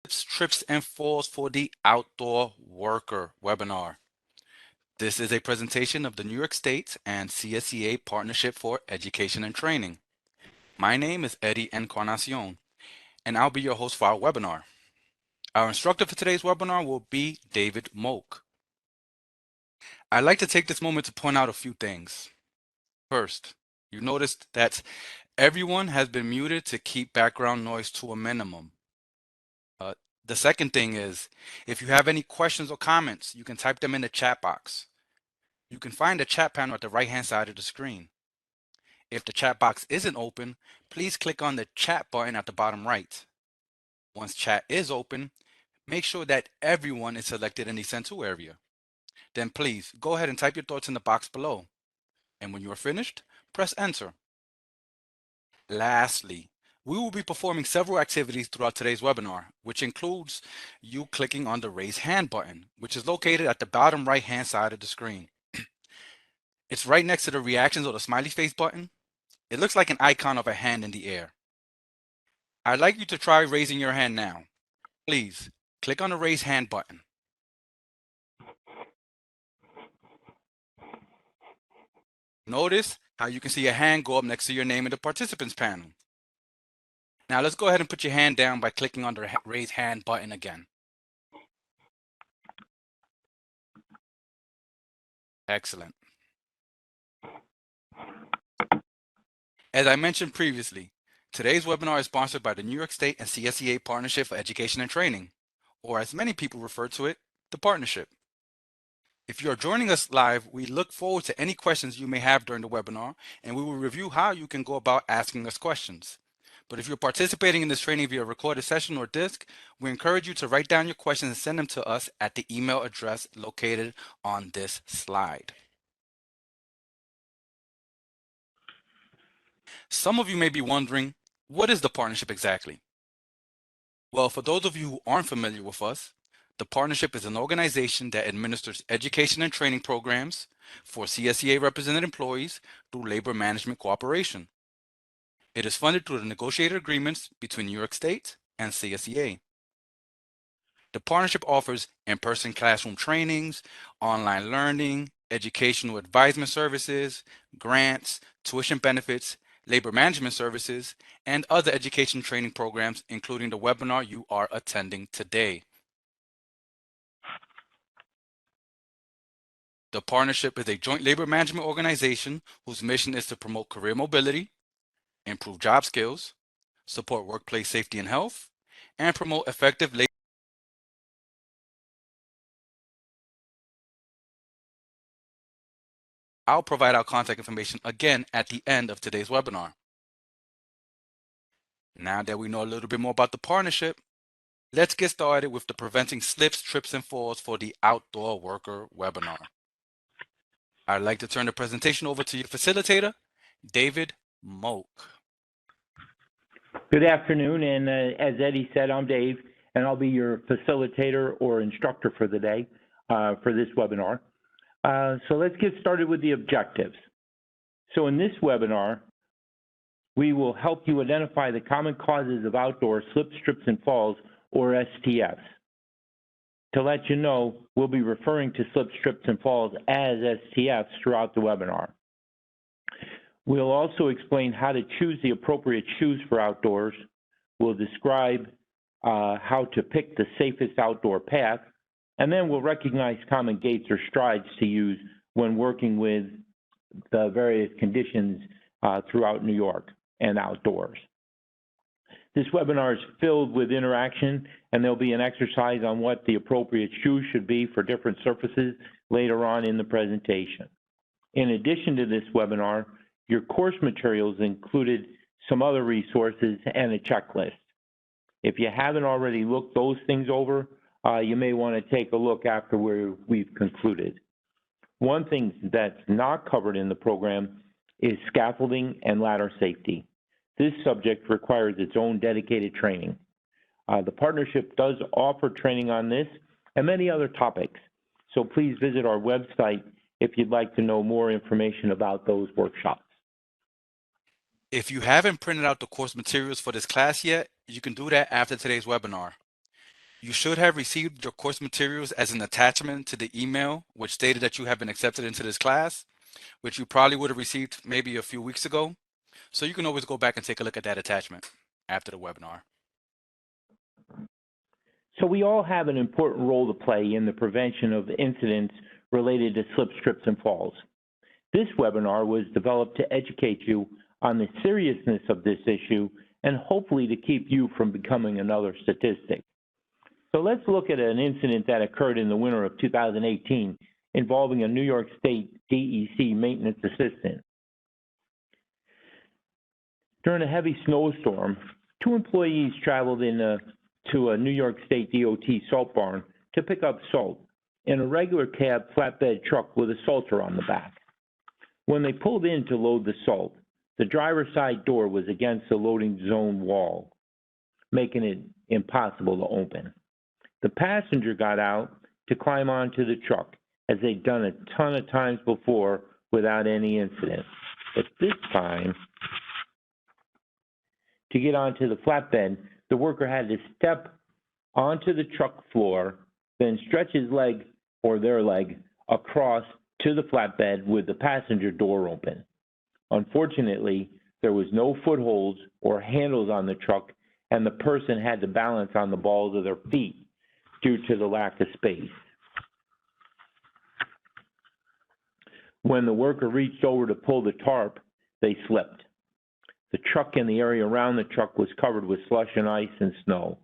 Trips and falls for the outdoor worker webinar. This is a presentation of the New York State and CSEA Partnership for Education and Training. My name is Eddie Encarnacion, and I'll be your host for our webinar. Our instructor for today's webinar will be David Moak. I'd like to take this moment to point out a few things. First, you noticed that everyone has been muted to keep background noise to a minimum. The second thing is, if you have any questions or comments, you can type them in the chat box. You can find the chat panel at the right-hand side of the screen. If the chat box isn't open, please click on the chat button at the bottom right. Once chat is open, make sure that everyone is selected in the Send To area. Then please go ahead and type your thoughts in the box below. And when you are finished, press Enter. Lastly, we will be performing several activities throughout today's webinar, which includes you clicking on the Raise Hand button, which is located at the bottom right-hand side of the screen. It's right next to the reactions or the smiley face button. It looks like an icon of a hand in the air. I'd like you to try raising your hand now. Please click on the Raise Hand button. Notice how you can see a hand go up next to your name in the participants panel. Now let's go ahead and put your hand down by clicking on the Raise Hand button again. Excellent. As I mentioned previously, today's webinar is sponsored by the New York State and CSEA Partnership for Education and Training, or as many people refer to it, the partnership. If you are joining us live, we look forward to any questions you may have during the webinar, and we will review how you can go about asking us questions. But if you're participating in this training via recorded session or disc, we encourage you to write down your questions and send them to us at the email address located on this slide. Some of you may be wondering, what is the partnership exactly? Well, for those of you who aren't familiar with us, the partnership is an organization that administers education and training programs for CSEA represented employees through labor management cooperation. It is funded through the negotiated agreements between New York State and CSEA. The partnership offers in-person classroom trainings, online learning, educational advisement services, grants, tuition benefits, labor management services, and other education training programs, including the webinar you are attending today. The partnership is a joint labor management organization whose mission is to promote career mobility, improve job skills, support workplace safety and health, and promote effective labor. I'll provide our contact information again at the end of today's webinar. Now that we know a little bit more about the partnership, let's get started with the Preventing Slips, Trips, and Falls for the Outdoor Worker webinar. I'd like to turn the presentation over to your facilitator, David Moak. Good afternoon, and as Eddie said, I'm Dave, and I'll be your facilitator or instructor for the day for this webinar. So let's get started with the objectives. So in this webinar, we will help you identify the common causes of outdoor slips, trips, and falls, or STFs. To let you know, we'll be referring to slips, trips, and falls as STFs throughout the webinar. We'll also explain how to choose the appropriate shoes for outdoors. We'll describe how to pick the safest outdoor path, and then we'll recognize common gaits or strides to use when working with the various conditions throughout New York and outdoors. This webinar is filled with interaction, and there'll be an exercise on what the appropriate shoes should be for different surfaces later on in the presentation. In addition to this webinar, your course materials included some other resources and a checklist. If you haven't already looked those things over, you may want to take a look after we've concluded. One thing that's not covered in the program is scaffolding and ladder safety. This subject requires its own dedicated training. The partnership does offer training on this and many other topics, so please visit our website if you'd like to know more information about those workshops. If you haven't printed out the course materials for this class yet, you can do that after today's webinar. You should have received your course materials as an attachment to the email, which stated that you have been accepted into this class, which you probably would have received maybe a few weeks ago. So you can always go back and take a look at that attachment after the webinar. So we all have an important role to play in the prevention of incidents related to slips, trips, and falls. This webinar was developed to educate you on the seriousness of this issue and hopefully to keep you from becoming another statistic. So let's look at an incident that occurred in the winter of 2018 involving a New York State DEC maintenance assistant. During a heavy snowstorm, two employees traveled to a New York State DOT salt barn to pick up salt in a regular cab flatbed truck with a salter on the back. When they pulled in to load the salt, the driver's side door was against the loading zone wall, making it impossible to open. The passenger got out to climb onto the truck, as they'd done a ton of times before without any incident. But this time, to get onto the flatbed, the worker had to step onto the truck floor, then stretch his leg or their leg across to the flatbed with the passenger door open. Unfortunately, there was no footholds or handles on the truck, and the person had to balance on the balls of their feet due to the lack of space. When the worker reached over to pull the tarp, they slipped. The truck and the area around the truck was covered with slush and ice and snow.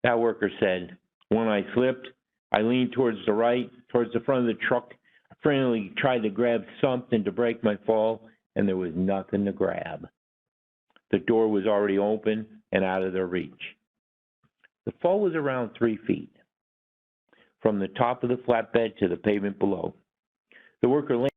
That worker said, "When I slipped, I leaned towards the right, towards the front of the truck. I frantically tried to grab something to break my fall, and there was nothing to grab. The door was already open and out of their reach." The fall was around 3 feet, from the top of the flatbed to the pavement below. The worker landed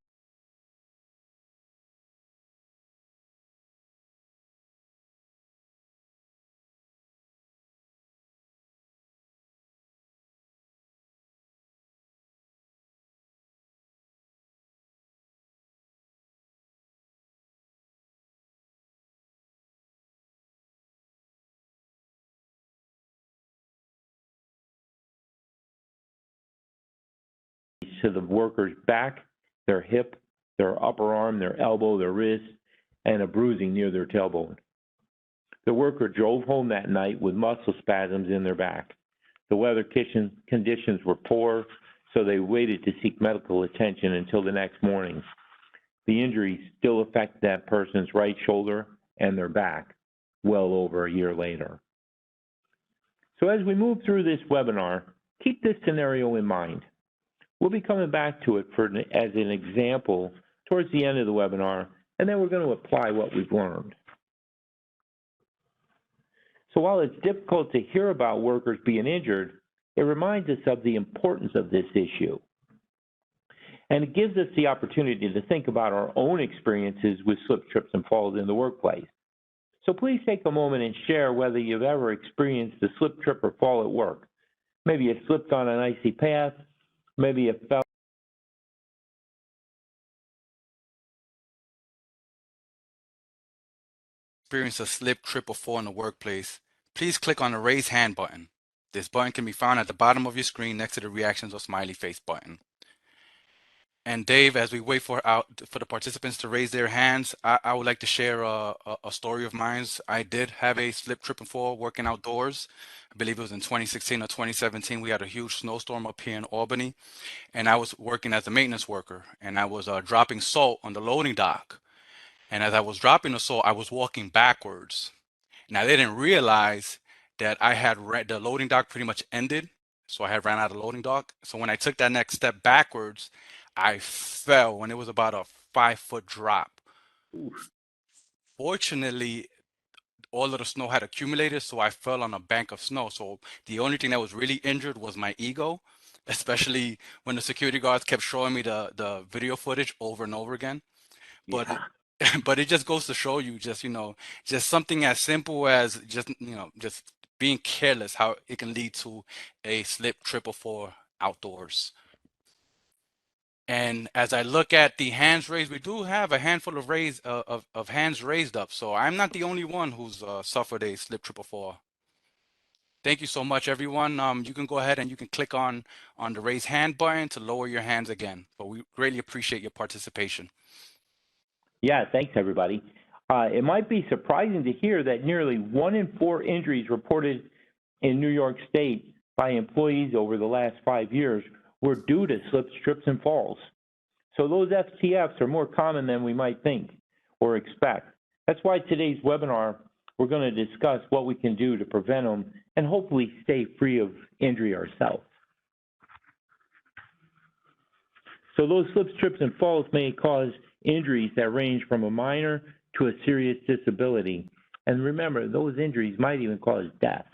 to the worker's back, their hip, their upper arm, their elbow, their wrist, and a bruising near their tailbone. The worker drove home that night with muscle spasms in their back. The weather conditions were poor, so they waited to seek medical attention until the next morning. The injuries still affect that person's right shoulder and their back well over a year later. So as we move through this webinar, keep this scenario in mind. We'll be coming back to it as an example towards the end of the webinar, and then we're going to apply what we've learned. So while it's difficult to hear about workers being injured, it reminds us of the importance of this issue. And it gives us the opportunity to think about our own experiences with slips, trips, and falls in the workplace. So please take a moment and share whether you've ever experienced a slip, trip, or fall at work. Maybe you slipped on an icy path, maybe you fell Experience a slip, trip, or fall in the workplace, please click on the raise hand button. This button can be found at the bottom of your screen next to the reactions or smiley face button. And Dave, as we wait for the participants to raise their hands, I would like to share a story of mine. I did have a slip, trip, and fall working outdoors. I believe it was in 2016 or 2017. We had a huge snowstorm up here in Albany, and I was working as a maintenance worker, and I was dropping salt on the loading dock. And as I was dropping the salt, I was walking backwards. And I didn't realize that I had the loading dock pretty much ended. So I had ran out of loading dock. So when I took that next step backwards, I fell when it was about a 5 foot drop. Fortunately, all of the snow had accumulated, so I fell on a bank of snow. So the only thing that was really injured was my ego, especially when the security guards kept showing me the video footage over and over again. But Yeah. but it just goes to show you just, just something as simple as just, just being careless, how it can lead to a slip, trip, or fall outdoors. And as I look at the hands raised, we do have a handful of hands raised up. So I'm not the only one who's suffered a slip, trip, or fall. Thank you so much, everyone. You can go ahead and you can click on the raise hand button to lower your hands again. But we greatly appreciate your participation. Yeah, thanks, everybody. It might be surprising to hear that nearly 1 in 4 injuries reported in New York State by employees over the last 5 years were due to slips, trips, and falls. So those FTFs are more common than we might think or expect. That's why today's webinar, we're going to discuss what we can do to prevent them and hopefully stay free of injury ourselves. So those slips, trips, and falls may cause injuries that range from a minor to a serious disability. And remember, those injuries might even cause death.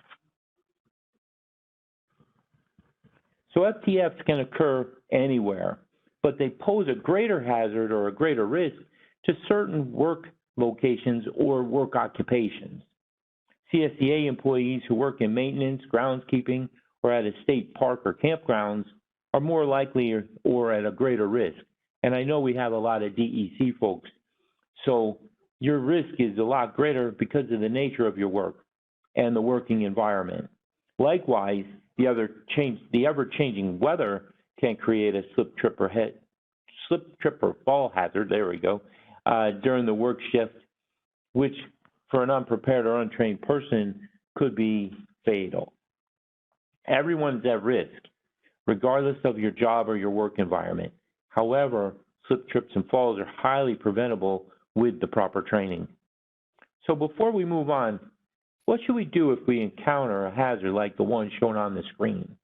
So FTFs can occur anywhere, but they pose a greater hazard or a greater risk to certain work locations or work occupations. CSEA employees who work in maintenance, groundskeeping, or at a state park or campgrounds are more likely or at a greater risk. And I know we have a lot of DEC folks, so your risk is a lot greater because of the nature of your work and the working environment. Likewise, the ever-changing weather can create a slip, trip, or fall hazard, there we go, during the work shift, which for an unprepared or untrained person could be fatal. Everyone's at risk, regardless of your job or your work environment. However, slip, trips, and falls are highly preventable with the proper training. So before we move on, what should we do if we encounter a hazard like the one shown on the screen?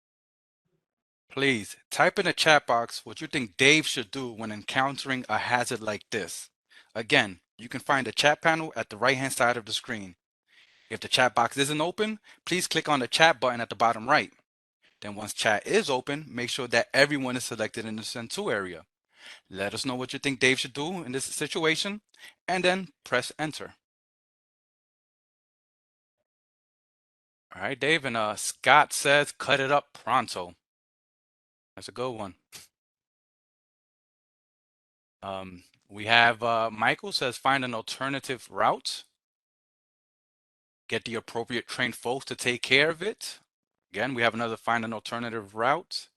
Please type in the chat box what you think Dave should do when encountering a hazard like this. Again, you can find the chat panel at the right-hand side of the screen. If the chat box isn't open, please click on the chat button at the bottom right. Then once chat is open, make sure that everyone is selected in the Send To area. Let us know what you think Dave should do in this situation, and then press enter. All right, Dave, and Scott says, cut it up pronto. That's a good one. We have Michael says, find an alternative route. Get the appropriate trained folks to take care of it. Again, we have another find an alternative route.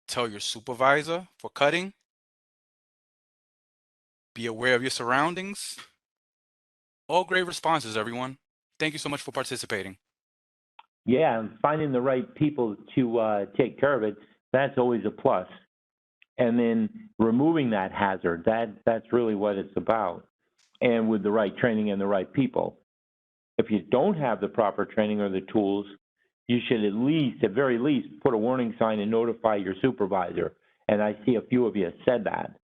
Tell your supervisor for cutting. Be aware of your surroundings. All great responses, everyone. Thank you so much for participating. Yeah, and finding the right people to take care of it, that's always a plus. And then removing that hazard, that's really what it's about, and with the right training and the right people. If you don't have the proper training or the tools, you should at very least, put a warning sign and notify your supervisor. And I see a few of you said that.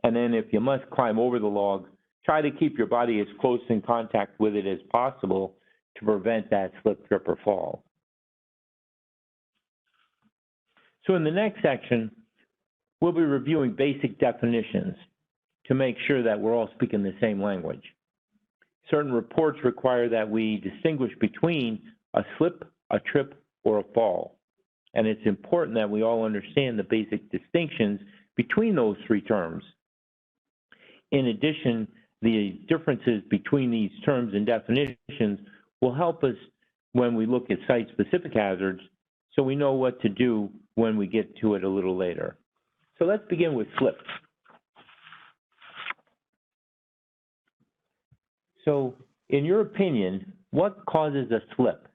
And then if you must climb over the log, try to keep your body as close in contact with it as possible to prevent that slip, trip, or fall. So in the next section, we'll be reviewing basic definitions to make sure that we're all speaking the same language. Certain reports require that we distinguish between a slip, a trip, or a fall. And it's important that we all understand the basic distinctions between those three terms. In addition, the differences between these terms and definitions will help us when we look at site-specific hazards, so we know what to do when we get to it a little later. So let's begin with slips. So in your opinion, what causes a slip?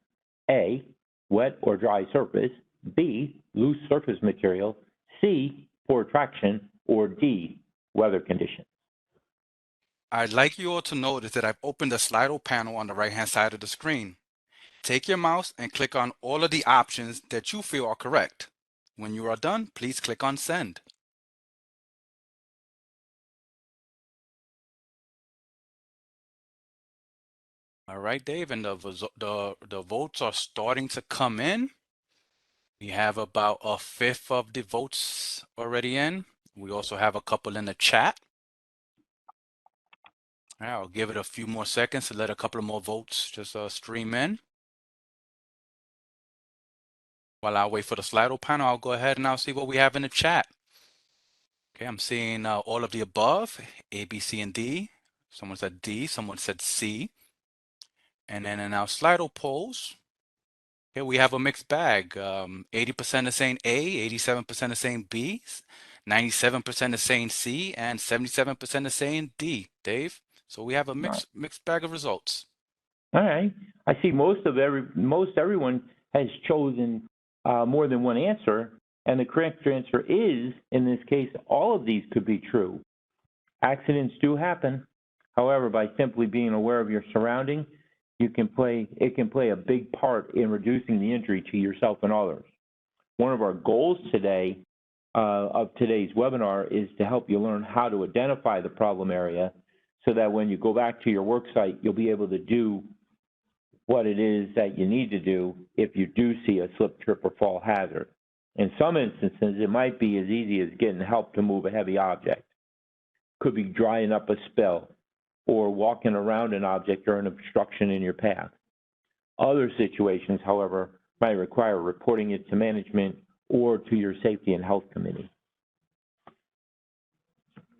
A, wet or dry surface, B, loose surface material, C, poor traction, or D, weather conditions. I'd like you all to notice that I've opened the Slido panel on the right-hand side of the screen. Take your mouse and click on all of the options that you feel are correct. When you are done, please click on Send. All right, Dave, and the votes are starting to come in. We have about a fifth of the votes already in. We also have a couple in the chat. All right, I'll give it a few more seconds to let a couple more votes just stream in. While I wait for the Slido panel, I'll go ahead and I'll see what we have in the chat. Okay, I'm seeing all of the above, A, B, C, and D. Someone said D, someone said C. And then in our Slido polls, Here we have a mixed bag. 80% are saying A, 87% are saying B, 97% are saying C, and 77% are saying D, Dave. So we have a mixed bag of results. All right. I see most everyone has chosen more than one answer, and the correct answer is, in this case, all of these could be true. Accidents do happen. However, by simply being aware of your surroundings, it can play a big part in reducing the injury to yourself and others. One of our goals today of today's webinar is to help you learn how to identify the problem area so that when you go back to your work site, you'll be able to do what it is that you need to do if you do see a slip, trip, or fall hazard. In some instances, it might be as easy as getting help to move a heavy object. Could be drying up a spill or walking around an object or an obstruction in your path. Other situations, however, might require reporting it to management or to your safety and health committee.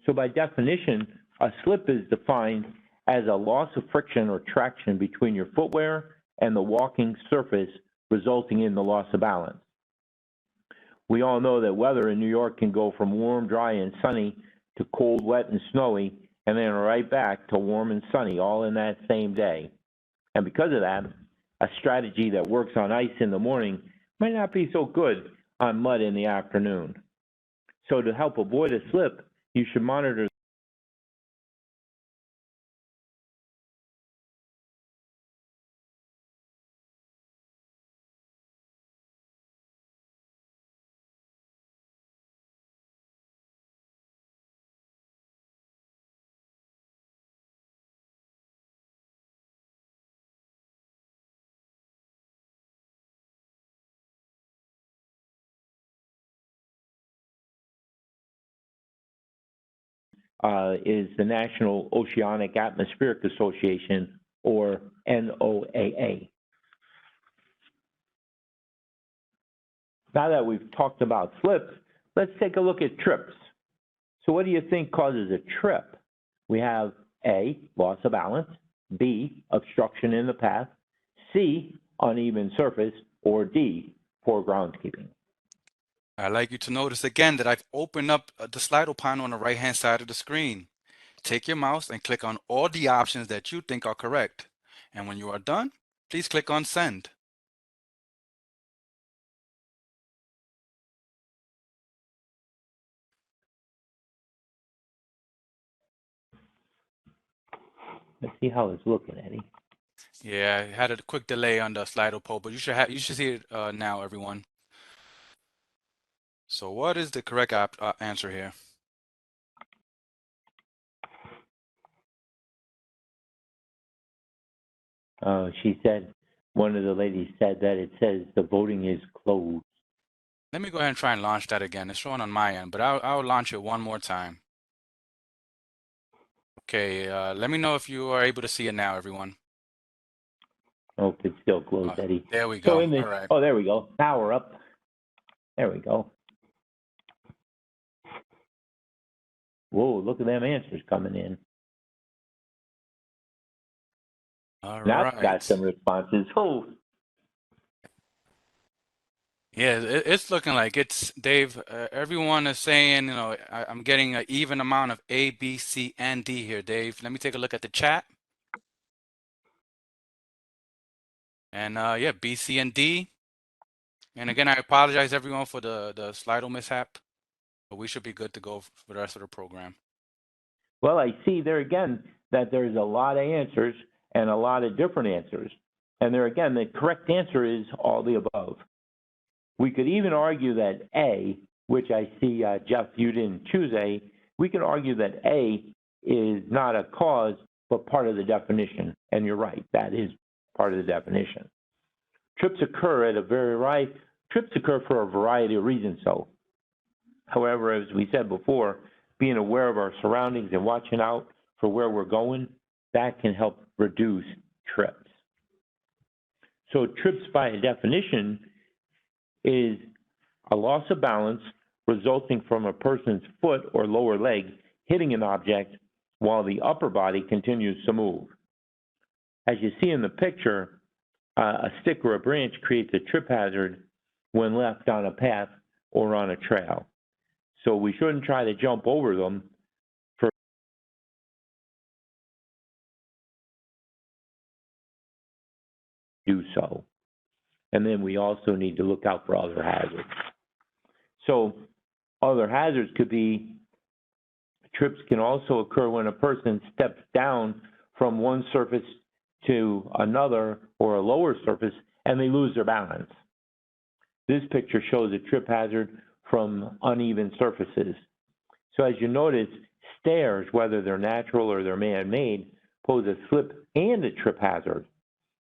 So by definition, a slip is defined as a loss of friction or traction between your footwear and the walking surface, resulting in the loss of balance. We all know that weather in New York can go from warm, dry, and sunny to cold, wet, and snowy, and then right back to warm and sunny, all in that same day. And because of that, a strategy that works on ice in the morning might not be so good on mud in the afternoon. So to help avoid a slip, you should monitor is the National Oceanic Atmospheric Association, or NOAA. Now that we've talked about slips, let's take a look at trips. So what do you think causes a trip? We have A, loss of balance, B, obstruction in the path, C, uneven surface, or D, poor groundskeeping. I'd like you to notice again that I've opened up the Slido panel on the right-hand side of the screen. Take your mouse and click on all the options that you think are correct. And when you are done, please click on Send. Let's see how it's looking, Eddie. Yeah, I had a quick delay on the Slido poll, but you should see it now, everyone. So what is the correct answer here? She said, one of the ladies said that it says the voting is closed. Let me go ahead and try and launch that again. It's showing on my end, but I'll launch it one more time. Okay, let me know if you are able to see it now, everyone. Oh, it's still closed, Eddie. There we go. So in the, all right. Oh, there we go. Now we're up. There we go. Whoa, look at them answers coming in. All Now right. got some responses. Oh. Yeah, it's looking like it's Dave. Everyone is saying, I'm getting an even amount of A, B, C, and D here, Dave. Let me take a look at the chat. And yeah, B, C, and D. And again, I apologize everyone for the Slido mishap, but we should be good to go for the rest of the program. Well, I see there again that there's a lot of answers and a lot of different answers. And there again, the correct answer is all the above. We could even argue that A, which I see, Jeff, you didn't choose A, we can argue that A is not a cause, but part of the definition. And you're right, that is part of the definition. Trips occur for a variety of reasons, so. However, as we said before, being aware of our surroundings and watching out for where we're going, that can help reduce trips. So trips by definition is a loss of balance resulting from a person's foot or lower leg hitting an object while the upper body continues to move. As you see in the picture, A stick or a branch creates a trip hazard when left on a path or on a trail. So we shouldn't try to jump over them for do so. And then we also need to look out for other hazards. So other hazards could be trips can also occur when a person steps down from one surface to another or a lower surface and they lose their balance. This picture shows a trip hazard from uneven surfaces. So as you notice, stairs, whether they're natural or they're man-made, pose a slip and a trip hazard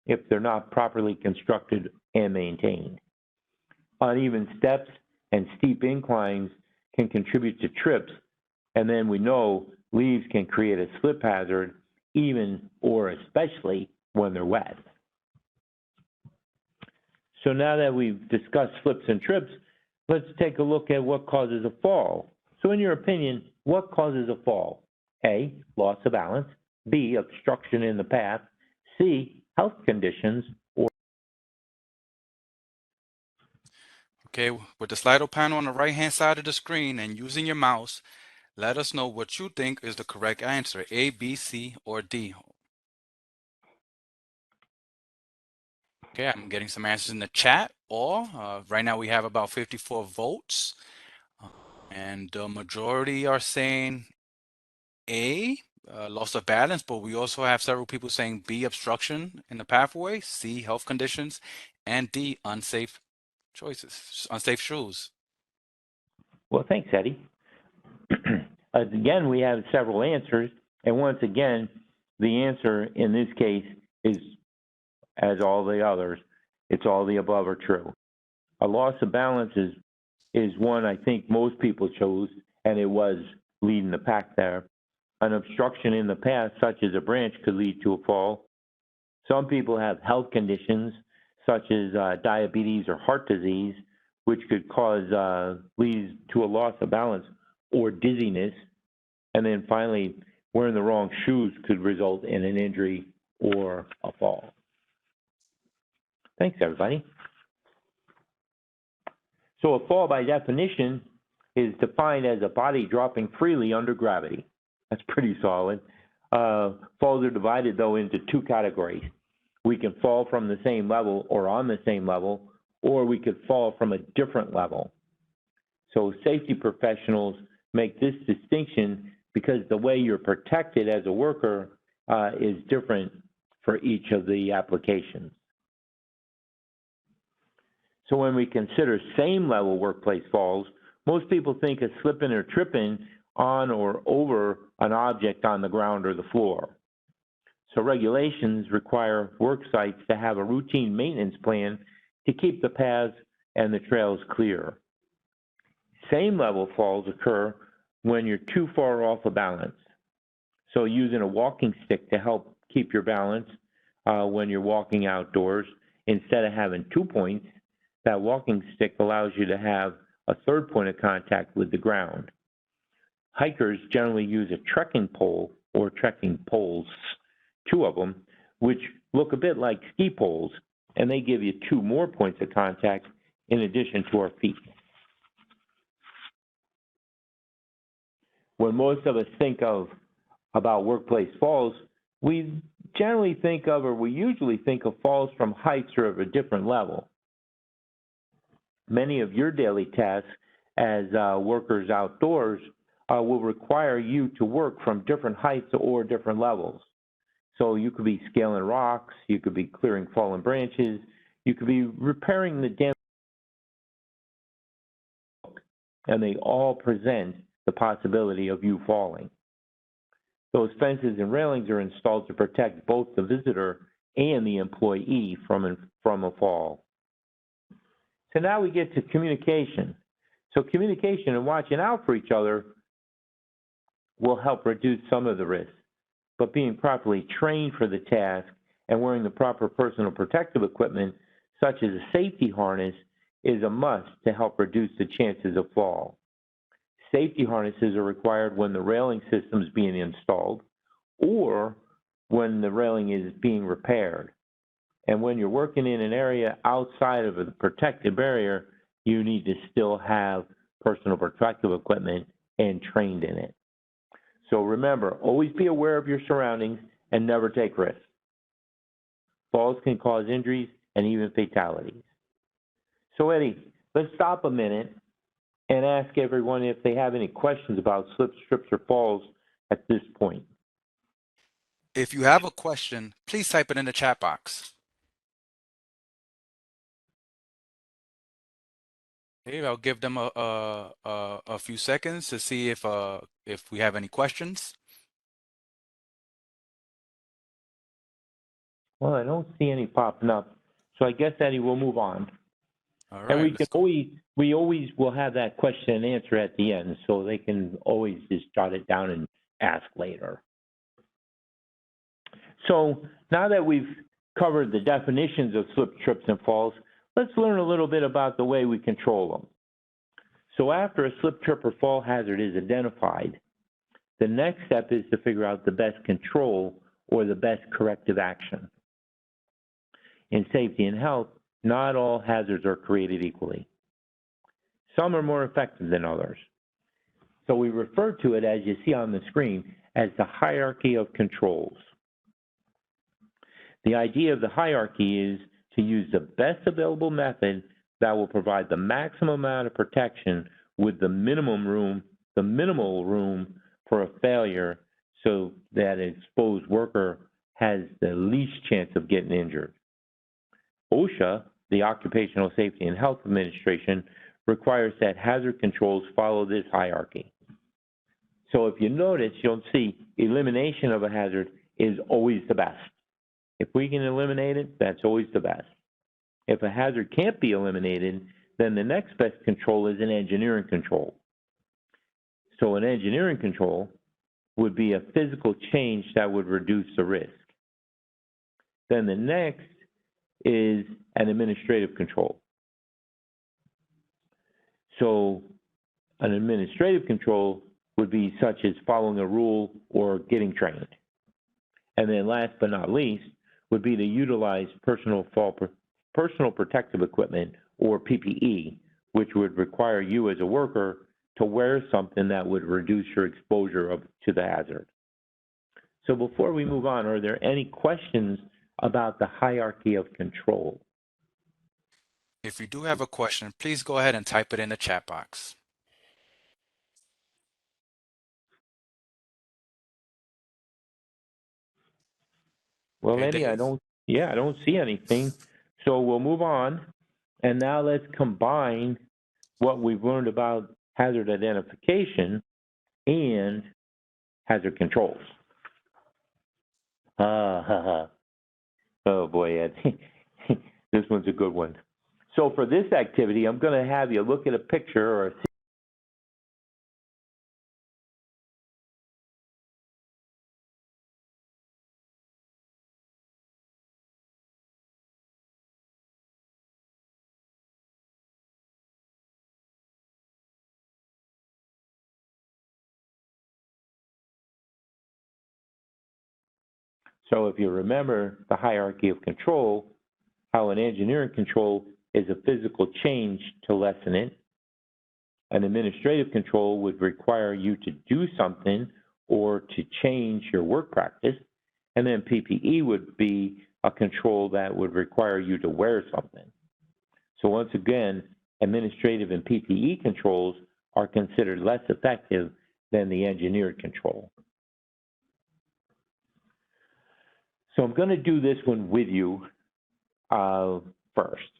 if they're not properly constructed and maintained. Uneven steps and steep inclines can contribute to trips, and then we know leaves can create a slip hazard even or especially when they're wet. So now that we've discussed slips and trips, let's take a look at what causes a fall. So in your opinion, what causes a fall? A, loss of balance. B, obstruction in the path. C, health conditions. Or Okay, with the Slido panel on the right-hand side of the screen and using your mouse, let us know what you think is the correct answer, A, B, C, or D. Okay, I'm getting some answers in the chat. Right now we have about 54 votes, and the majority are saying A, loss of balance, but we also have several people saying B, obstruction in the pathway, C, health conditions, and D, unsafe choices, unsafe shoes. well, thanks, Eddie. Again, we have several answers, and once again, the answer in this case is, as all the others, it's all the above are true. A loss of balance is one I think most people chose, and it was leading the pack there. An obstruction in the path, such as a branch, could lead to a fall. Some people have health conditions, such as diabetes or heart disease, which could lead to a loss of balance or dizziness. And then finally, wearing the wrong shoes could result in an injury or a fall. Thanks, everybody. So a fall, by definition, is defined as a body dropping freely under gravity. That's pretty solid. Falls are divided, though, into two categories. We can fall from the same level or on the same level, or we could fall from a different level. So safety professionals make this distinction because the way you're protected as a worker is different for each of the applications. So when we consider same level workplace falls, most people think of slipping or tripping on or over an object on the ground or the floor. So regulations require work sites to have a routine maintenance plan to keep the paths and the trails clear. Same level falls occur when you're too far off of balance. So using a walking stick to help keep your balance when you're walking outdoors, instead of having 2 points, that walking stick allows you to have a third point of contact with the ground. Hikers generally use a trekking pole or trekking poles, 2 of them, which look a bit like ski poles, and they give you 2 more points of contact in addition to our feet. When most of us think about workplace falls, we generally think of, or we usually think of, falls from heights or of a different level. Many of your daily tasks as workers outdoors will require you to work from different heights or different levels. So you could be scaling rocks, you could be clearing fallen branches, you could be repairing the damage, and they all present the possibility of you falling. Those fences and railings are installed to protect both the visitor and the employee from a fall. So now we get to communication. So communication and watching out for each other will help reduce some of the risk, but being properly trained for the task and wearing the proper personal protective equipment, such as a safety harness, is a must to help reduce the chances of fall. Safety harnesses are required when the railing system is being installed or when the railing is being repaired. And when you're working in an area outside of a protected barrier, you need to still have personal protective equipment and trained in it. So remember, always be aware of your surroundings and never take risks. Falls can cause injuries and even fatalities. So Eddie, let's stop a minute and ask everyone if they have any questions about slips, trips, or falls at this point. If you have a question, please type it in the chat box. Okay, I'll give them a few seconds to see if we have any questions. Well, I don't see any popping up, so I guess, Eddie, we'll move on. All And right, let's go. we always will have that question and answer at the end, so they can always just jot it down and ask later. So now that we've covered the definitions of slips, trips, and falls, let's learn a little bit about the way we control them. So after a slip, trip, or fall hazard is identified, the next step is to figure out the best control or the best corrective action. In safety and health, not all hazards are created equally. Some are more effective than others. So we refer to it, as you see on the screen, as the hierarchy of controls. The idea of the hierarchy is to use the best available method that will provide the maximum amount of protection with the minimal room for a failure, so that an exposed worker has the least chance of getting injured. OSHA, the Occupational Safety and Health Administration, requires that hazard controls follow this hierarchy. So if you notice, you'll see elimination of a hazard is always the best. If we can eliminate it, that's always the best. If a hazard can't be eliminated, then the next best control is an engineering control. So an engineering control would be a physical change that would reduce the risk. Then the next is an administrative control. So an administrative control would be such as following a rule or getting trained. And then last but not least would be to utilize personal protective equipment, or PPE, which would require you as a worker to wear something that would reduce your exposure to the hazard. So before we move on, are there any questions about the hierarchy of control? If you do have a question, please go ahead and type it in the chat box. Well, Okay, Eddie, I Dave. don't see anything. So we'll move on. And now let's combine what we've learned about hazard identification and hazard controls. Oh boy, Ed. This one's a good one. So for this activity, I'm going to have you look at a picture or a So if you remember the hierarchy of control, how an engineering control is a physical change to lessen it. An administrative control would require you to do something or to change your work practice. And then PPE would be a control that would require you to wear something. So once again, administrative and PPE controls are considered less effective than the engineered control. So I'm going to do this one with you first,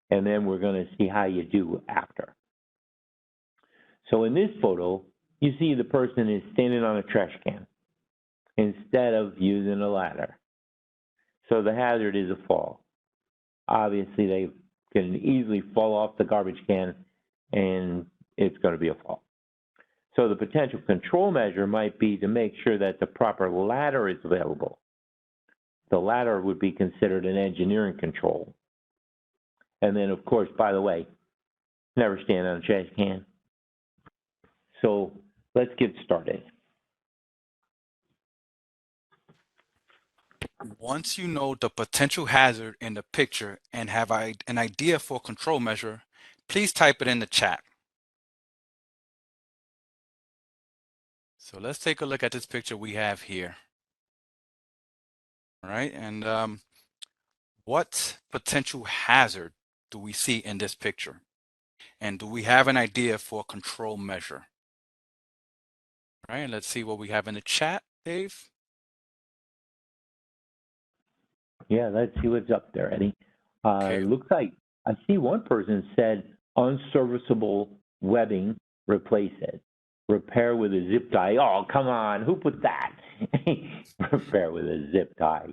and then we're going to see how you do after. So in this photo, you see the person is standing on a trash can instead of using a ladder. So the hazard is a fall. Obviously, they can easily fall off the garbage can, and it's going to be a fall. So the potential control measure might be to make sure that the proper ladder is available. The ladder would be considered an engineering control. And then, of course, by the way, never stand on a trash can. So let's get started. Once you know the potential hazard in the picture and have an idea for a control measure, please type it in the chat. So let's take a look at this picture we have here. All right, and what potential hazard do we see in this picture? And do we have an idea for a control measure? All right, let's see what we have in the chat, Dave. Yeah, let's see what's up there, Eddie. Okay. Looks like I see one person said unserviceable webbing, replace it. Repair with a zip tie. Oh, come on, who put that? Repair with a zip tie.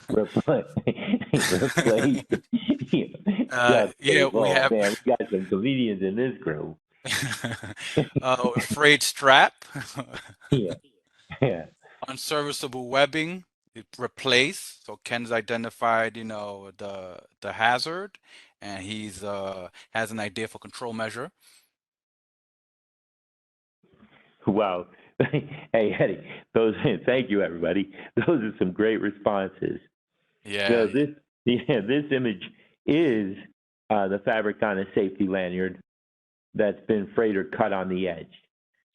Replace. Replace. Just Yeah, we oh have man, we got some comedians in this group. frayed strap, Yeah, yeah. unserviceable webbing, replace. So Ken's identified, the hazard, and he's has an idea for control measure. Wow. Hey, Eddie, thank you, everybody. Those are some great responses. Yeah, So this image is the fabric on a safety lanyard that's been frayed or cut on the edge.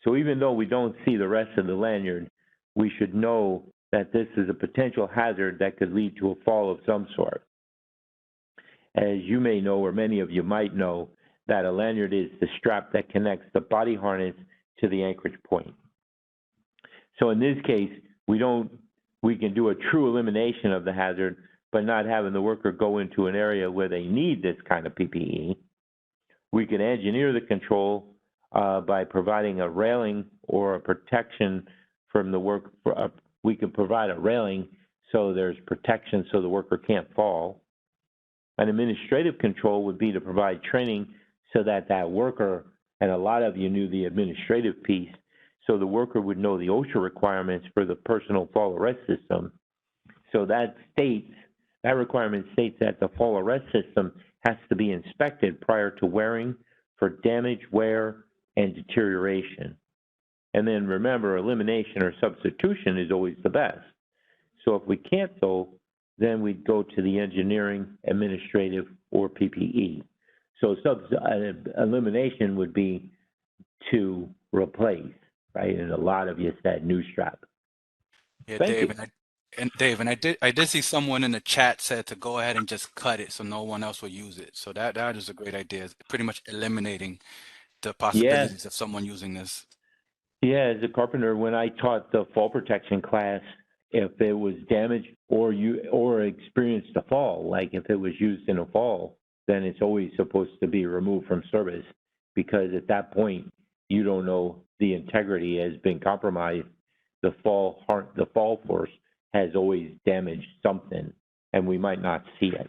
So even though we don't see the rest of the lanyard, we should know that this is a potential hazard that could lead to a fall of some sort. As you may know, or many of you might know, that a lanyard is the strap that connects the body harness to the anchorage point. So in this case, we can do a true elimination of the hazard, but not having the worker go into an area where they need this kind of PPE. We can engineer the control by providing a railing or a protection from the work. We can provide a railing so there's protection so the worker can't fall. An administrative control would be to provide training so that worker, and a lot of you knew the administrative piece, so the worker would know the OSHA requirements for the personal fall arrest system. So that requirement states that the fall arrest system has to be inspected prior to wearing for damage, wear, and deterioration. And then remember, elimination or substitution is always the best. So if we can't though, then we'd go to the engineering, administrative, or PPE. So elimination would be to replace, right? And a lot of you said new strap. yeah, Thank Dave, you. I did see someone in the chat said to go ahead and just cut it so no one else will use it. So that is a great idea. It's pretty much eliminating the Yeah, possibilities of someone using this. yeah. As a carpenter, when I taught the fall protection class, if it was damaged or experienced a fall, like if it was used in a fall, then it's always supposed to be removed from service because at that point you don't know the integrity has been compromised. The fall force has always damaged something, and we might not see it.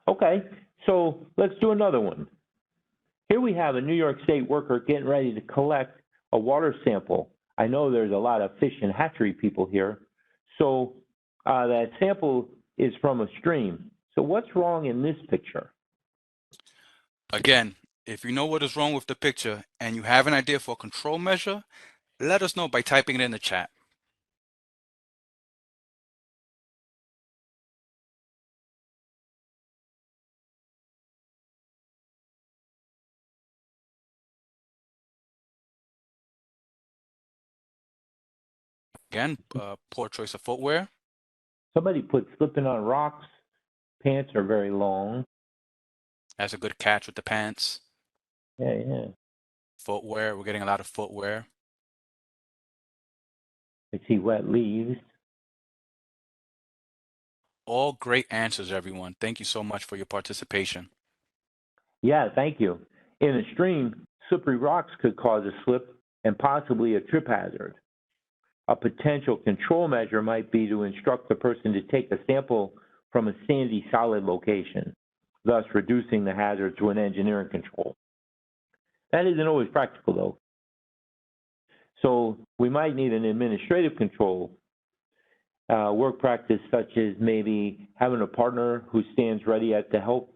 Okay, so let's do another one. Here we have a New York State worker getting ready to collect a water sample. I know there's a lot of fish and hatchery people here. So that sample is from a stream. So what's wrong in this picture? Again, if you know what is wrong with the picture and you have an idea for a control measure, let us know by typing it in the chat. Again, poor choice of footwear. Somebody put slipping on rocks. Pants are very long. That's a good catch with the pants. Yeah, yeah. Footwear, we're getting a lot of footwear. I see wet leaves. All great answers, everyone. Thank you so much for your participation. Yeah, thank you. In a stream, slippery rocks could cause a slip and possibly a trip hazard. A potential control measure might be to instruct the person to take a sample from a sandy solid location, thus reducing the hazard to an engineering control. That isn't always practical though. So we might need an administrative control, work practice such as maybe having a partner who stands ready at the help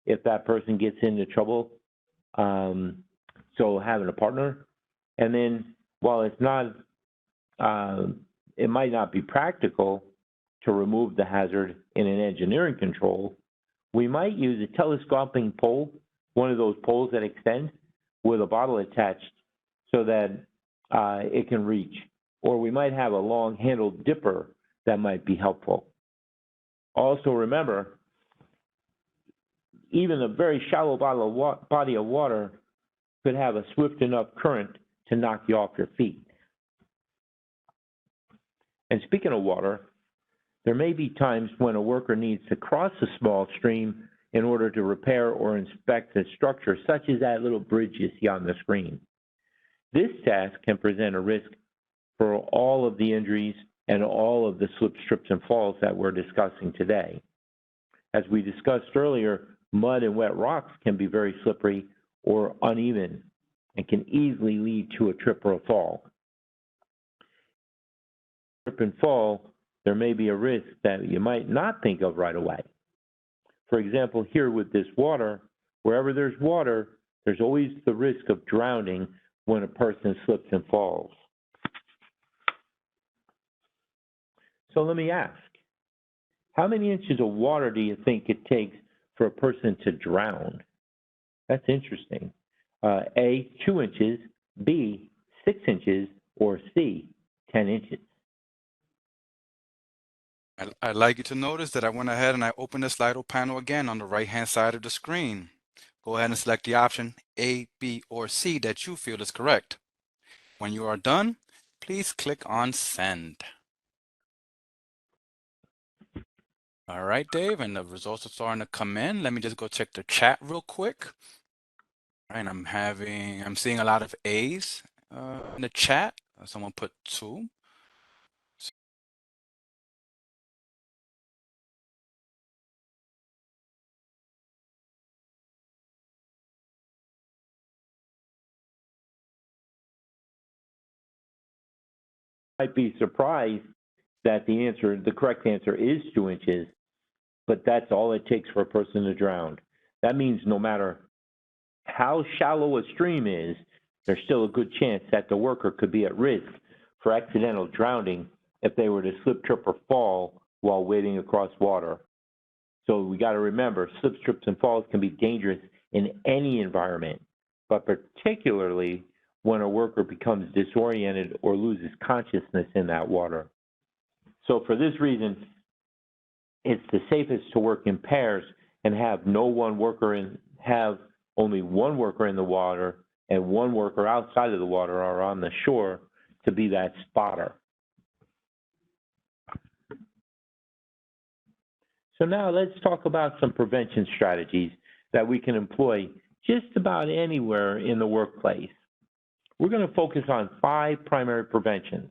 if that person gets into trouble. So having a partner, and then while it's not it might not be practical to remove the hazard in an engineering control, we might use a telescoping pole, one of those poles that extend with a bottle attached so that it can reach. Or we might have a long-handled dipper that might be helpful. Also remember, even a very shallow body of water could have a swift enough current to knock you off your feet. And speaking of water, there may be times when a worker needs to cross a small stream in order to repair or inspect a structure, such as that little bridge you see on the screen. This task can present a risk for all of the injuries and all of the slips, trips, and falls that we're discussing today. As we discussed earlier, mud and wet rocks can be very slippery or uneven and can easily lead to a trip or a fall. Trip and fall, there may be a risk that you might not think of right away. For example, here with this water, wherever there's water, there's always the risk of drowning when a person slips and falls. So let me ask, how many inches of water do you think it takes for a person to drown? That's interesting. A, 2 inches, B, 6 inches, or C, 10 inches. I'd like you to notice that I went ahead and I opened the Slido panel again on the right-hand side of the screen. Go ahead and select the option A, B, or C that you feel is correct. When you are done, please click on Send. All right, Dave, and the results are starting to come in. Let me just go check the chat real quick. All right, I'm seeing a lot of A's in the chat. Someone put 2. Might be surprised that the correct answer is 2 inches, but that's all it takes for a person to drown. That means no matter how shallow a stream is, there's still a good chance that the worker could be at risk for accidental drowning if they were to slip, trip, or fall while wading across water. So we got to remember, slips, trips, and falls can be dangerous in any environment, but particularly when a worker becomes disoriented or loses consciousness in that water. So for this reason, it's the safest to work in pairs and have only one worker in the water and one worker outside of the water or on the shore to be that spotter. So now let's talk about some prevention strategies that we can employ just about anywhere in the workplace. We're going to focus on 5 primary preventions.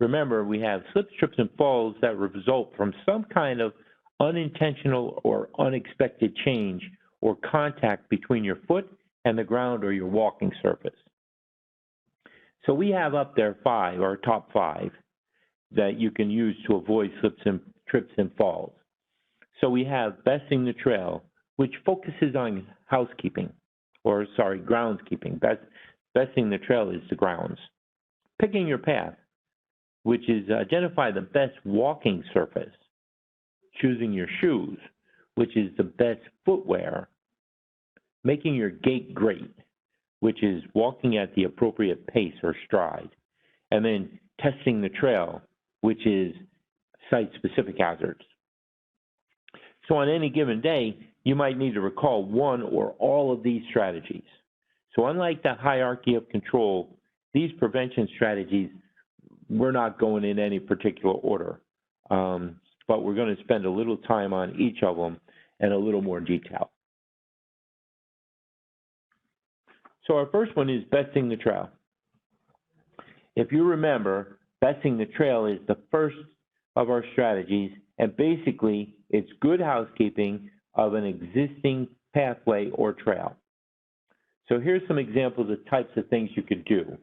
Remember, we have slips, trips, and falls that result from some kind of unintentional or unexpected change or contact between your foot and the ground or your walking surface. So we have up there 5, our top 5, that you can use to avoid slips and trips and falls. So we have besting the trail, which focuses on groundskeeping. Besting the trail is the grounds. Picking your path, which is identify the best walking surface. Choosing your shoes, which is the best footwear. Making your gait great, which is walking at the appropriate pace or stride. And then testing the trail, which is site-specific hazards. So on any given day, you might need to recall one or all of these strategies. So unlike the hierarchy of control, these prevention strategies, we're not going in any particular order, but we're going to spend a little time on each of them and a little more detail. So our first one is besting the trail. If you remember, besting the trail is the first of our strategies, and basically it's good housekeeping of an existing pathway or trail. So here's some examples of types of things you could do.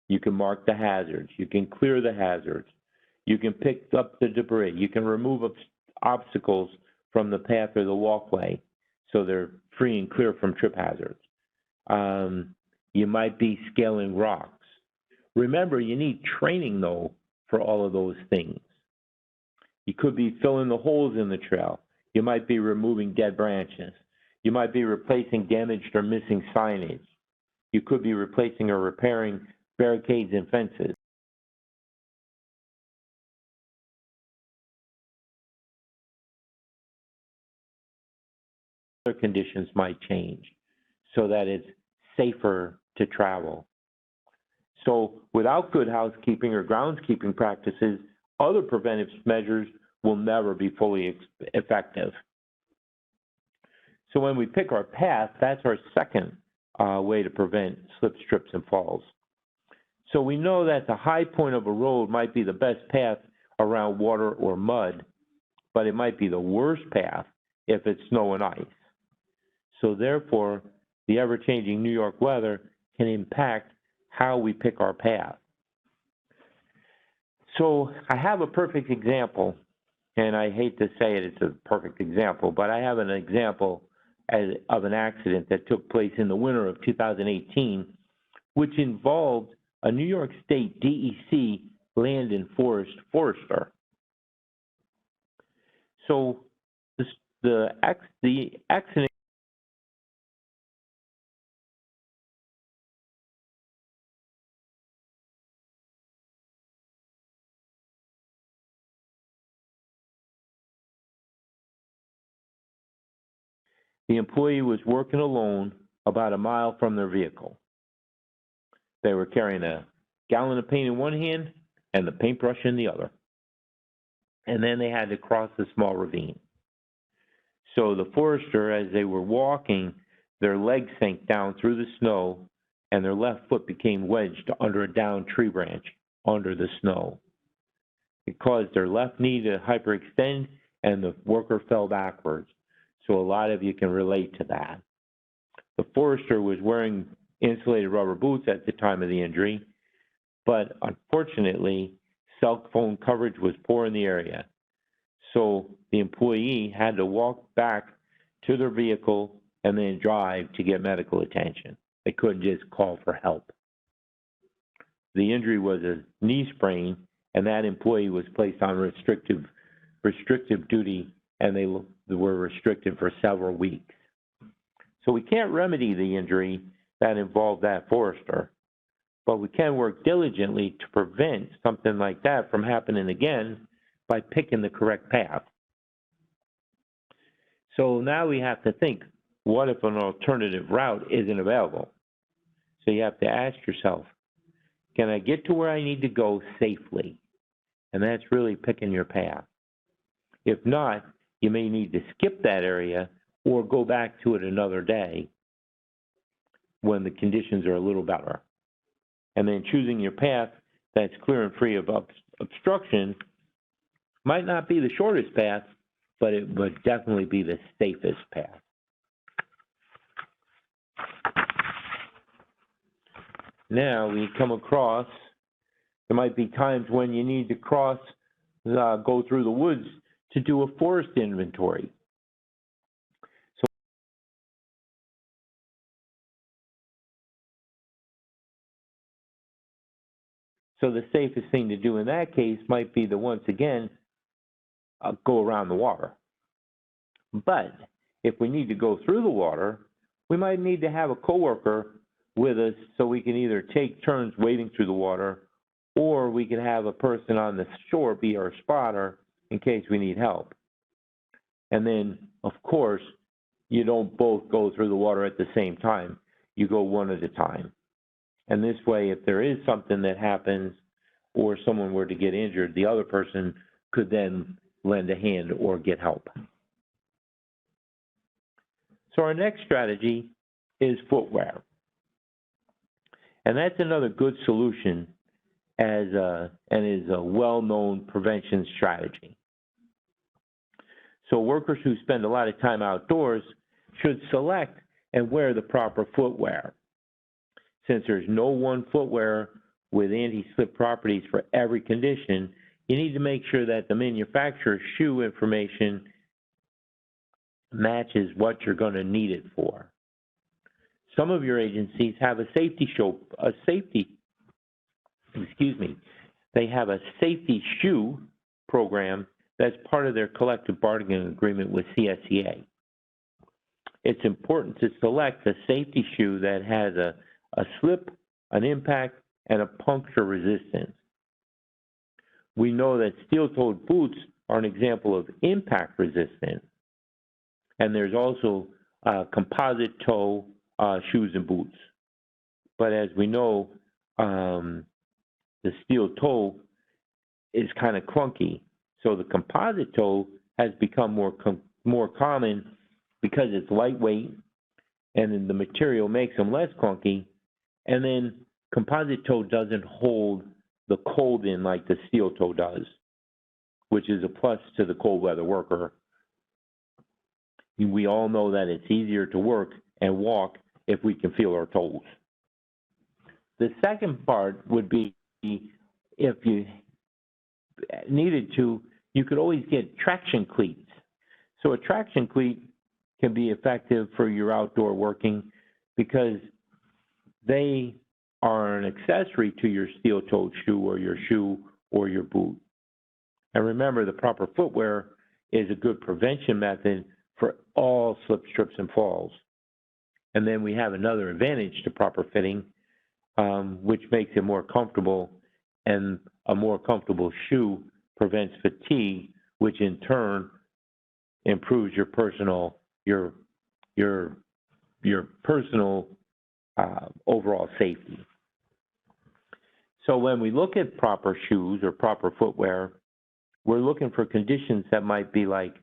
You can mark the hazards. You can clear the hazards. You can pick up the debris. You can remove obstacles from the path or the walkway so they're free and clear from trip hazards. You might be scaling rocks, Remember, you need training, though, for all of those things. You could be filling the holes in the trail. You might be removing dead branches. You might be replacing damaged or missing signage. You could be replacing or repairing barricades and fences. Other conditions might change so that it's safer to travel. So without good housekeeping or groundskeeping practices, other preventive measures will never be fully effective. So when we pick our path, that's our second way to prevent slips, trips, and falls. So we know that the high point of a road might be the best path around water or mud, but it might be the worst path if it's snow and ice. So therefore, the ever-changing New York weather can impact how we pick our path. So I have a perfect example, and I hate to say it's a perfect example, but I have an example of an accident that took place in the winter of 2018, which involved a New York State DEC land and forester. So the accident the employee was working alone about a mile from their vehicle. They were carrying a gallon of paint in one hand and the paintbrush in the other. And then they had to cross a small ravine. So the forester, as they were walking, their legs sank down through the snow and their left foot became wedged under a downed tree branch under the snow. It caused their left knee to hyperextend and the worker fell backwards. So a lot of you can relate to that. The forester was wearing insulated rubber boots at the time of the injury, but unfortunately, cell phone coverage was poor in the area. So the employee had to walk back to their vehicle and then drive to get medical attention. They couldn't just call for help. The injury was a knee sprain, and that employee was placed on restrictive duty, and they were restricted for several weeks. So we can't remedy the injury that involved that forester, but we can work diligently to prevent something like that from happening again by picking the correct path. So now we have to think, what if an alternative route isn't available? So you have to ask yourself, can I get to where I need to go safely? And that's really picking your path. If not, you may need to skip that area or go back to it another day when the conditions are a little better. And then choosing your path that's clear and free of obstruction might not be the shortest path, but it would definitely be the safest path. Now we come across, there might be times when you need to go through the woods to do a forest inventory. So the safest thing to do in that case might be to, once again, go around the water. But if we need to go through the water, we might need to have a coworker with us so we can either take turns wading through the water, or we can have a person on the shore be our spotter in case we need help. And then, of course, you don't both go through the water at the same time. You go one at a time. And this way, if there is something that happens or someone were to get injured, the other person could then lend a hand or get help. So our next strategy is footwear. And that's another good solution and is a well-known prevention strategy. So workers who spend a lot of time outdoors should select and wear the proper footwear. Since there's no one footwear with anti-slip properties for every condition, you need to make sure that the manufacturer's shoe information matches what you're going to need it for. Some of your agencies have a safety excuse me, they have a safety shoe program that's part of their collective bargaining agreement with CSEA. It's important to select a safety shoe that has a slip, an impact, and a puncture resistance. We know that steel-toed boots are an example of impact resistance, and there's also composite toe shoes and boots. But as we know, the steel toe is kind of clunky, so the composite toe has become more common because it's lightweight, and then the material makes them less clunky, and then composite toe doesn't hold the cold in like the steel toe does, which is a plus to the cold weather worker. We all know that it's easier to work and walk if we can feel our toes. The second part would be if you needed to, you could always get traction cleats. So a traction cleat can be effective for your outdoor working because they are an accessory to your steel-toed shoe or your boot. And remember, the proper footwear is a good prevention method for all slip, trips, and falls. And then we have another advantage to proper fitting, which makes it more comfortable, and a more comfortable shoe prevents fatigue, which in turn improves your personal overall safety. So when we look at proper shoes or proper footwear, we're looking for conditions that might be like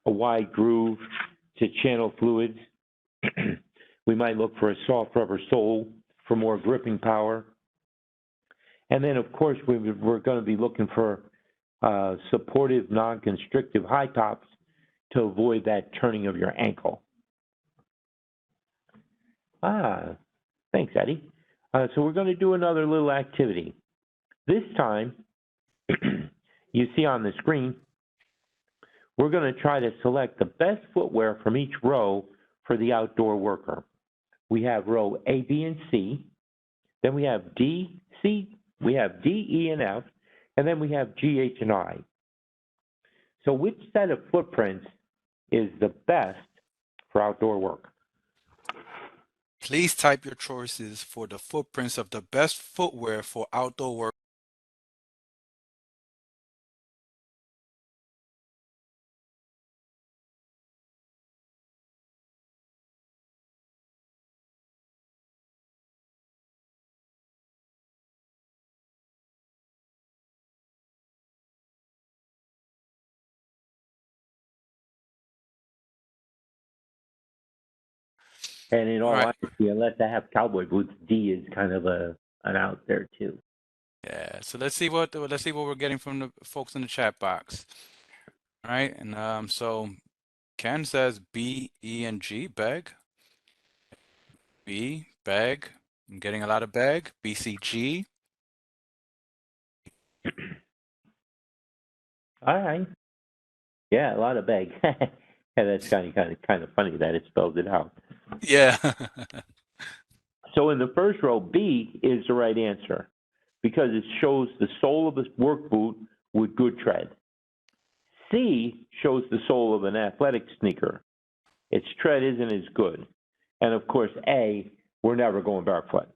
a wide groove to channel fluids. We might look for a soft rubber sole for more gripping power. And then, of course, we're going to be looking for supportive, non-constrictive high tops to avoid that turning of your ankle. Thanks, Eddie. So we're going to do another little activity. This time, you see on the screen, we're going to try to select the best footwear from each row for the outdoor worker. We have row A, B, and C. Then we have D, C, we have D, E, and F, and then we have G, H, and I. So which set of footprints is the best for outdoor work? Please type your choices for the footprints of the best footwear for outdoor work. And in all All right. honesty, unless I have cowboy boots, D is kind of an out there too. Yeah. So let's see what we're getting from the folks in the chat box. All right. And so Ken says B, E, and G, bag. B, bag. I'm getting a lot of bag. B, C, G. All right. Yeah, a lot of bag. Yeah, that's kind of funny that it spells it out. Yeah. So in the first row, B is the right answer because it shows the sole of a work boot with good tread. C shows the sole of an athletic sneaker. Its tread isn't as good. And of course, A, we're never going barefoot.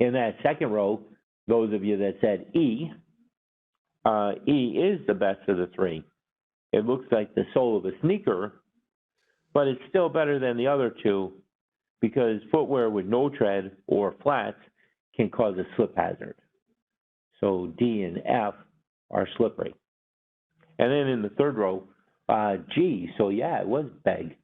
In that second row, those of you that said E, E is the best of the three. It looks like the sole of a sneaker, but it's still better than the other two because footwear with no tread or flats can cause a slip hazard. So D and F are slippery. And then in the third row, G, so yeah, it was beg.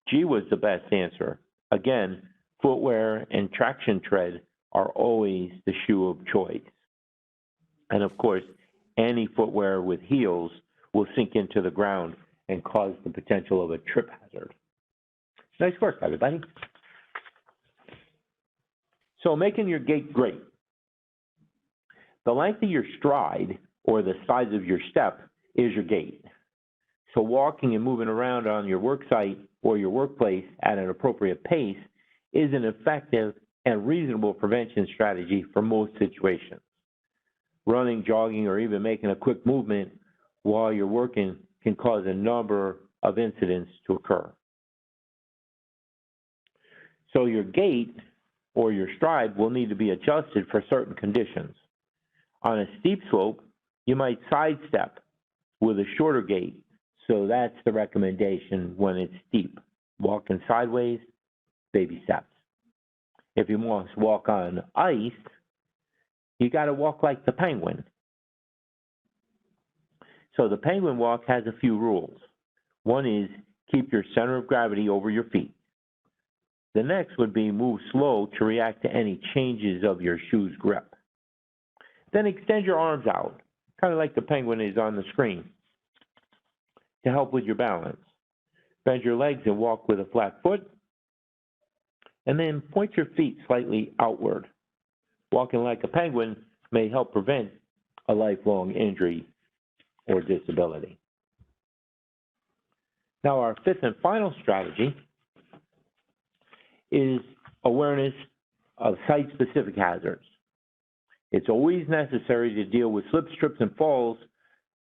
G was the best answer. Again, footwear and traction tread are always the shoe of choice. And of course, any footwear with heels will sink into the ground and cause the potential of a trip hazard. Nice work, everybody. So making your gait great. The length of your stride or the size of your step is your gait. So walking and moving around on your work site or your workplace at an appropriate pace is an effective and reasonable prevention strategy for most situations. Running, jogging, or even making a quick movement while you're working can cause a number of incidents to occur. So your gait or your stride will need to be adjusted for certain conditions. On a steep slope, you might sidestep with a shorter gait, so that's the recommendation when it's steep. Walking sideways, baby steps. If you want to walk on ice, you got to walk like the penguin. So the penguin walk has a few rules. One is keep your center of gravity over your feet. The next would be move slow to react to any changes of your shoe's grip. Then extend your arms out, kind of like the penguin is on the screen, to help with your balance. Bend your legs and walk with a flat foot. And then point your feet slightly outward. Walking like a penguin may help prevent a lifelong injury or disability. Now, our fifth and final strategy is awareness of site-specific hazards. It's always necessary to deal with slips, trips, and falls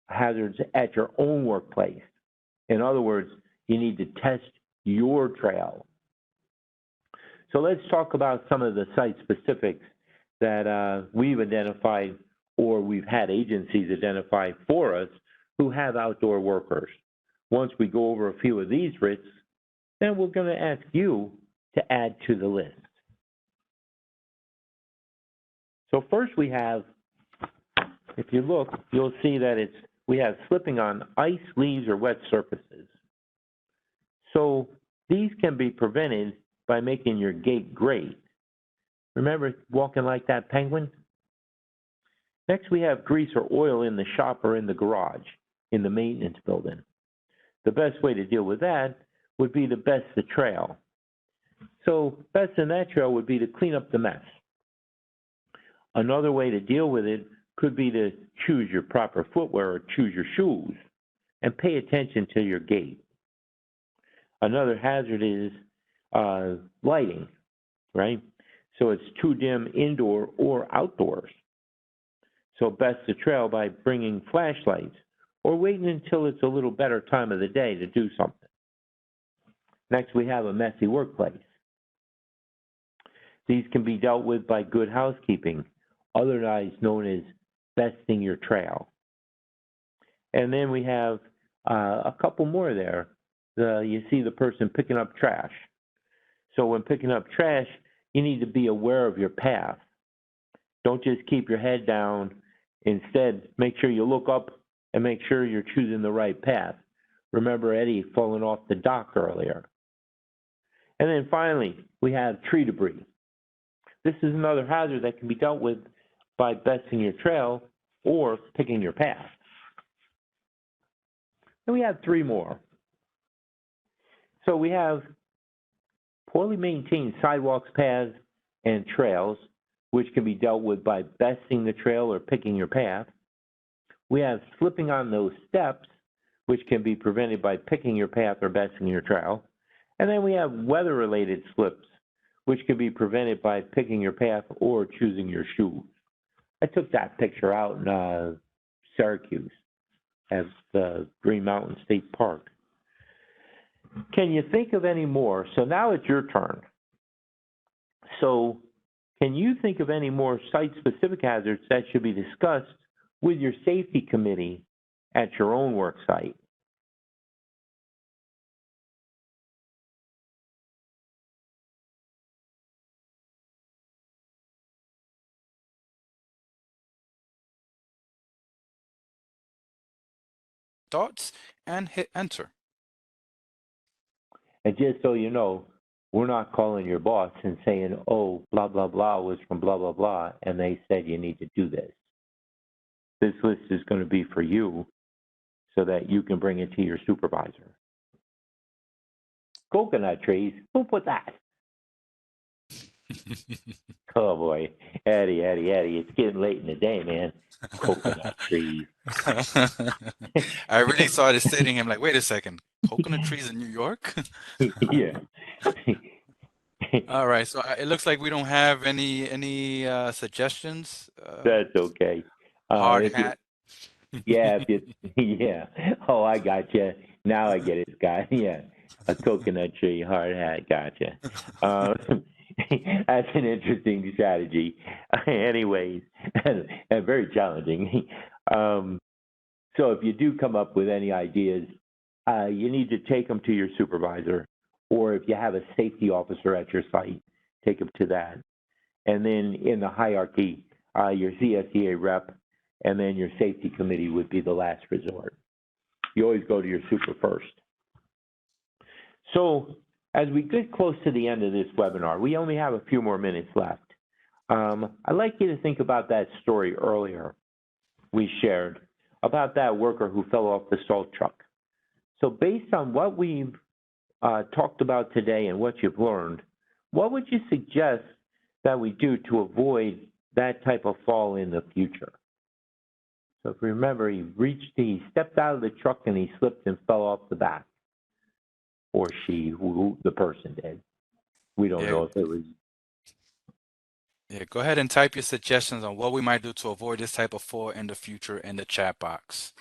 hazards at your own workplace. In other words, you need to test your trail. So let's talk about some of the site specifics that we've identified or we've had agencies identify for us who have outdoor workers. Once we go over a few of these risks, then we're going to ask you to add to the list. So first we have, if you look, you'll see that we have slipping on ice, leaves, or wet surfaces. So these can be prevented by making your gait great. Remember walking like that penguin? Next, we have grease or oil in the shop or in the garage, in the maintenance building. The best way to deal with that would be to best the trail. So besting that trail would be to clean up the mess. Another way to deal with it could be to choose your proper footwear or choose your shoes and pay attention to your gait. Another hazard is lighting, right? So it's too dim indoor or outdoors. So best the trail by bringing flashlights or waiting until it's a little better time of the day to do something. Next, we have a messy workplace. These can be dealt with by good housekeeping, otherwise known as besting your trail. And then we have a couple more there. You see the person picking up trash. So when picking up trash, you need to be aware of your path. Don't just keep your head down. Instead, make sure you look up and make sure you're choosing the right path. Remember Eddie falling off the dock earlier. And then finally, we have tree debris. This is another hazard that can be dealt with by besting your trail or picking your path. And we have three more. So we have poorly maintained sidewalks, paths, and trails, which can be dealt with by besting the trail or picking your path. We have slipping on those steps, which can be prevented by picking your path or besting your trail. And then we have weather-related slips, which can be prevented by picking your path or choosing your shoes. I took that picture out in Syracuse at the Green Mountain State Park. Can you think of any more? So now it's your turn. So can you think of any more site-specific hazards that should be discussed with your safety committee at your own work site? Thoughts and hit enter. And just so you know, we're not calling your boss and saying, oh, blah, blah, blah was from blah, blah, blah, and they said you need to do this. This list is going to be for you so that you can bring it to your supervisor. Coconut trees, who put that? Oh, boy. Eddie, it's getting late in the day, man. Coconut trees. I really started sitting him like, wait a second, coconut trees in New York? Yeah. All right, so it looks like we don't have any suggestions. That's okay. Hard If you, hat. yeah, if you, yeah. Oh, I got you. Now I get it, Scott. Yeah, a coconut tree, hard hat. Gotcha. That's an interesting strategy. Anyways, and very challenging. Um, so if you do come up with any ideas, you need to take them to your supervisor, or if you have a safety officer at your site, take them to that. And then in the hierarchy, your CSEA rep, and then your safety committee would be the last resort. You always go to your super first. So as we get close to the end of this webinar, we only have a few more minutes left. I'd like you to think about that story earlier we shared about that worker who fell off the salt truck. So based on what we've talked about today and what you've learned, what would you suggest that we do to avoid that type of fall in the future? So if you remember, he stepped out of the truck and he slipped and fell off the back. Or she, who the person did. We don't Yeah, know if it was. yeah. Go ahead and type your suggestions on what we might do to avoid this type of fall in the future in the chat box.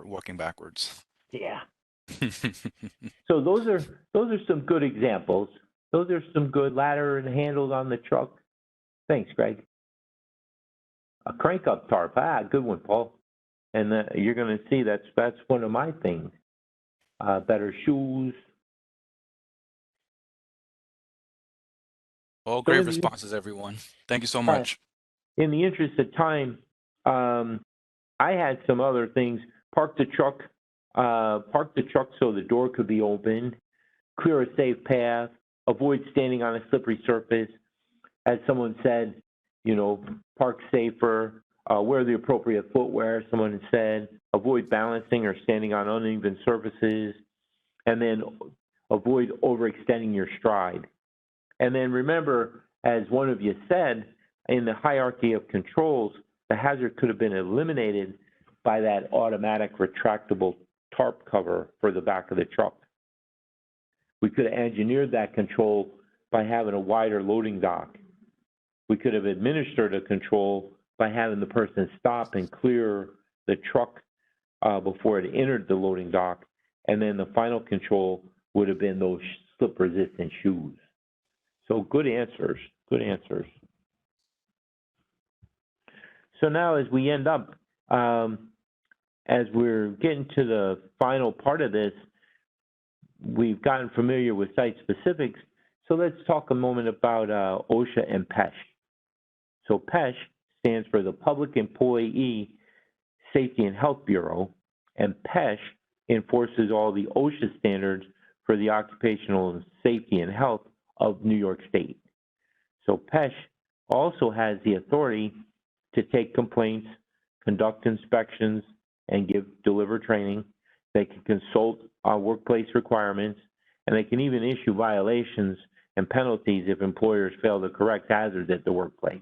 Walking backwards. Yeah. So those are some good examples. Those are some good ladder and handles on the truck. Thanks, Greg. A crank up tarp. Good one, Paul. And you're going to see that's one of my things. Better shoes. All So great responses, everyone. Thank you so much. in the interest of time, I had some other things. Park the truck so the door could be opened. Clear a safe path. Avoid standing on a slippery surface. As someone said, park safer. Wear the appropriate footwear, someone said. Avoid balancing or standing on uneven surfaces. And then avoid overextending your stride. And then remember, as one of you said, in the hierarchy of controls, the hazard could have been eliminated by that automatic retractable tarp cover for the back of the truck. We could have engineered that control by having a wider loading dock. We could have administered a control by having the person stop and clear the truck before it entered the loading dock. And then the final control would have been those slip-resistant shoes. So good answers, good answers. So now as we end up, as we're getting to the final part of this, we've gotten familiar with site specifics. So let's talk a moment about OSHA and PESH. So PESH stands for the Public Employee Safety and Health Bureau, and PESH enforces all the OSHA standards for the occupational safety and health of New York State. So PESH also has the authority to take complaints, conduct inspections, and deliver training. They can consult on workplace requirements, and they can even issue violations and penalties if employers fail to correct hazards at the workplace.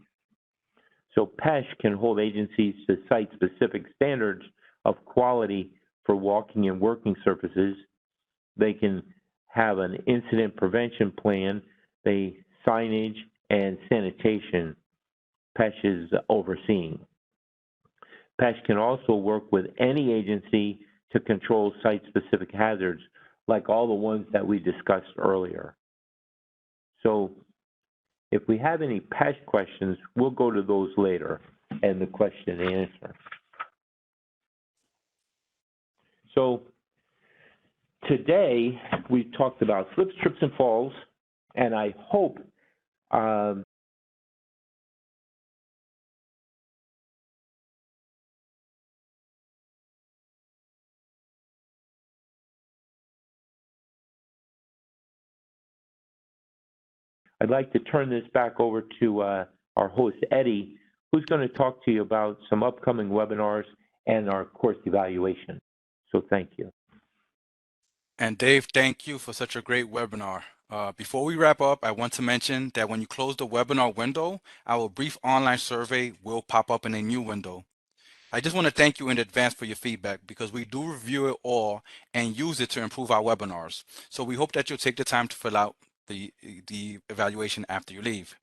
So PESH can hold agencies to site-specific standards of quality for walking and working surfaces. They can have an incident prevention plan, signage, and sanitation PESH is overseeing. PESH can also work with any agency to control site-specific hazards, like all the ones that we discussed earlier. So if we have any PESH questions, we'll go to those later and the question and answer. So today, we talked about slips, trips, and falls, and I hope I'd like to turn this back over to our host, Eddie, who's going to talk to you about some upcoming webinars and our course evaluation. So thank you. And Dave, thank you for such a great webinar. Before we wrap up, I want to mention that when you close the webinar window, our brief online survey will pop up in a new window. I just want to thank you in advance for your feedback because we do review it all and use it to improve our webinars. So we hope that you'll take the time to fill out the evaluation after you leave.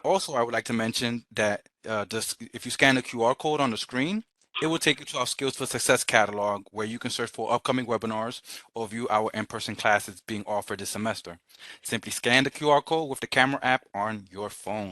Also, I would like to mention that if you scan the QR code on the screen, it will take you to our Skills for Success catalog where you can search for upcoming webinars or view our in-person classes being offered this semester. Simply scan the QR code with the camera app on your phone.